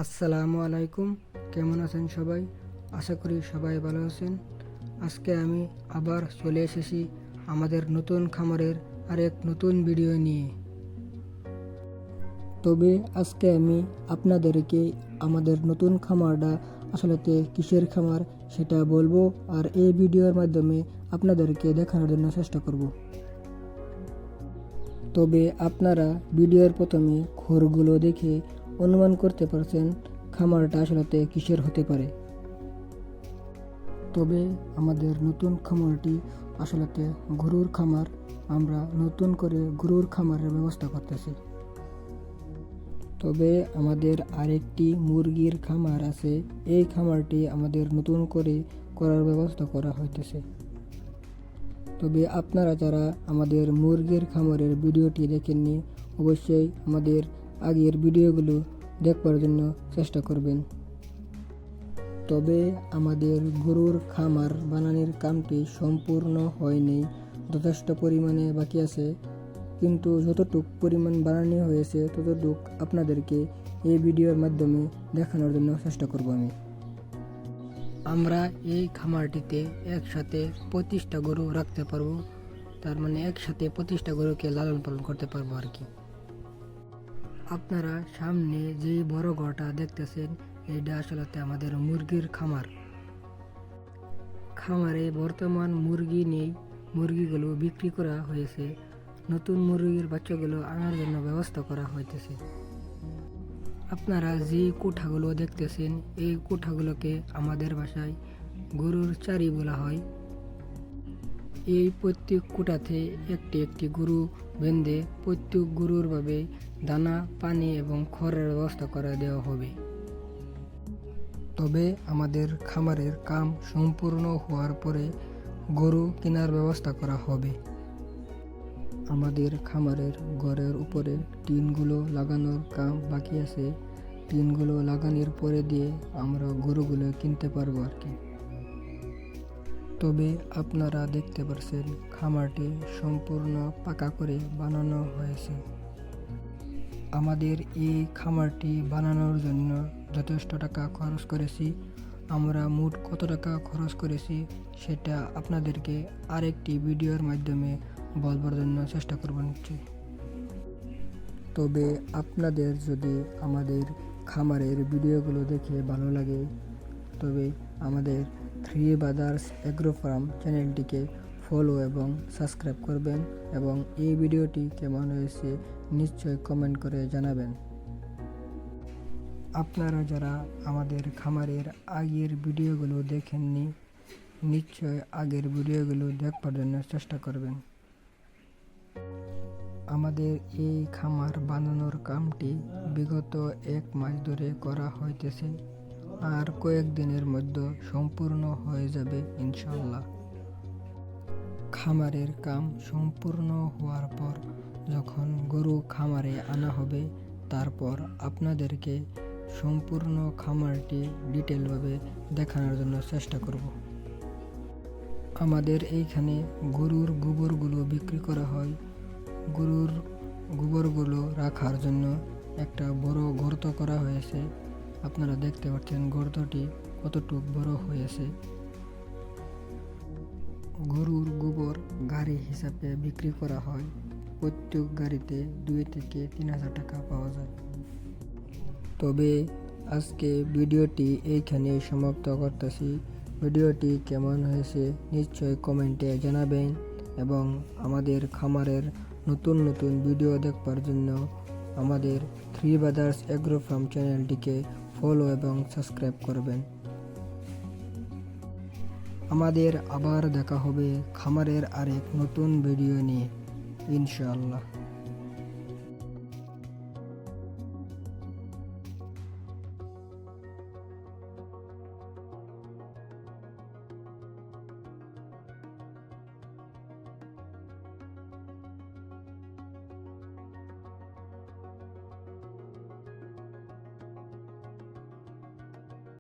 আসসালামু আলাইকুম। কেমন আছেন সবাই? আশা করি সবাই ভালো আছেন। আজকে আমি আবার চলে এসেছি আমাদের নতুন খামারের আরেক নতুন ভিডিও নিয়ে। তবে আজকে আমি আপনাদেরকে আমাদের নতুন খামারটা আসলে কিসের খামার সেটা বলবো, আর এই ভিডিওর মাধ্যমে আপনাদেরকে দেখানোর জন্য চেষ্টা করব। তবে আপনারা ভিডিওর প্রথমে ঘরগুলো দেখে অনুমান করতে পারছেন খামারটা আসলে কিসের হতে পারে। তবে আমাদের নতুন খামারটি আসলে গরুর খামার। আমরা নতুন করে গরুর খামারের ব্যবস্থা করতেছি। তবে আমাদের আরেকটি মুরগির খামার আছে। এই খামারটি আমাদের নতুন করে করার ব্যবস্থা করা হইতেছে। তবে আপনারা যারা আমাদের মুরগির খামারের ভিডিওটি দেখেননি, অবশ্যই আমাদের আগের ভিডিওগুলো দেখবার জন্য চেষ্টা করবেন। তবে আমাদের গরুর খামার বানানোর কামটি সম্পূর্ণ হয়নি, যথেষ্ট পরিমাণে বাকি আছে। কিন্তু যতটুক পরিমাণ বানানো হয়েছে ততটুক আপনাদেরকে এই ভিডিওর মাধ্যমে দেখানোর জন্য চেষ্টা করব আমি। আমরা এই খামারটিতে একসাথে 25টা গরু রাখতে পারবো। তার মানে একসাথে 25টা গরুকে লালন পালন করতে পারবো আর কি। আপনারা সামনে যে বড় ঘরটা দেখতেছেন, এটা আসলে আমাদের মুরগির খামার। খামারে বর্তমান মুরগি নেই, মুরগিগুলো বিক্রি করা হয়েছে। নতুন মুরগির বাচ্চাগুলো আনার জন্য ব্যবস্থা করা হইতেছে। আপনারা যে কোঠাগুলো দেখতেছেন, এই কোঠাগুলোকে আমাদের ভাষায় গরুর চারি বলা হয়। এই প্রত্যেক কোঠাতে একটি একটি গরু বেঁধে প্রত্যেক গরুর ভাবে দানা, পানি এবং খড়ের ব্যবস্থা করে দেওয়া হবে। তবে আমাদের খামারের কাম সম্পূর্ণ হওয়ার পরে গরু কেনার ব্যবস্থা করা হবে। আমাদের খামারের ঘরের উপরে টিনগুলো লাগানোর কাম বাকি আছে। টিনগুলো লাগানোর পরে দিয়ে আমরা গরুগুলো কিনতে পারবো আর কি। তবে আপনারা দেখতে পাচ্ছেন খামারটি সম্পূর্ণ পাকা করে বানানো হয়েছে। আমাদের এই খামারটি বানানোর জন্য যথেষ্ট টাকা খরচ করেছি। আমরা মোট কত টাকা খরচ করেছি সেটা আপনাদেরকে আরেকটি ভিডিওর মাধ্যমে বলবার জন্য চেষ্টা করব নিশ্চয়ই। তবে আপনাদের যদি আমাদের খামারের ভিডিওগুলো দেখে ভালো লাগে, তবে আমাদের থ্রি ব্রাদার্স এগ্রো ফার্ম চ্যানেলটিকে ফলো এবং সাবস্ক্রাইব করবেন, এবং এই ভিডিওটি কেমন হয়েছে নিশ্চয়ই কমেন্ট করে জানাবেন। আপনারা যারা আমাদের খামারের আগের ভিডিওগুলো দেখেননি, নিশ্চয় আগের ভিডিওগুলো দেখবার জন্য চেষ্টা করবেন। আমাদের এই খামার বানানোর কামটি বিগত 1 মাস ধরে করা হইতেছে, আর কয়েকদিনের মধ্যে সম্পূর্ণ হয়ে যাবে ইনশাল্লাহ। খামারের কাম সম্পূর্ণ হওয়ার পর যখন গরু খামারে আনা হবে, তারপর আপনাদেরকে সম্পূর্ণ খামারটি ডিটেলভাবে দেখানোর জন্য চেষ্টা করব। আমাদের এইখানে গরুর গোবরগুলো বিক্রি করা হয়। গরুর গোবরগুলো রাখার জন্য একটা বড় গর্ত করা হয়েছে। আপনারা দেখতে পাচ্ছেন গর্তটি কতটুকু বড় হয়েছে। গরুর গোবর গাড়ি হিসাবে বিক্রি করা হয়। প্রত্যেক গাড়িতে 2 থেকে 3,000 টাকা পাওয়া যায়। তবে আজকে ভিডিওটি এইখানে সমাপ্ত করতেছি। ভিডিওটি কেমন হয়েছে নিশ্চয়ই কমেন্টে জানাবেন, এবং আমাদের খামারের নতুন নতুন ভিডিও দেখবার জন্য আমাদের থ্রি ব্রাদার্স এগ্রো ফার্ম চ্যানেলটিকে ফলো এবং সাবস্ক্রাইব করবেন। আমাদের আবার দেখা হবে খামারের আরেক নতুন ভিডিও নিয়ে, ইনশাআল্লাহ।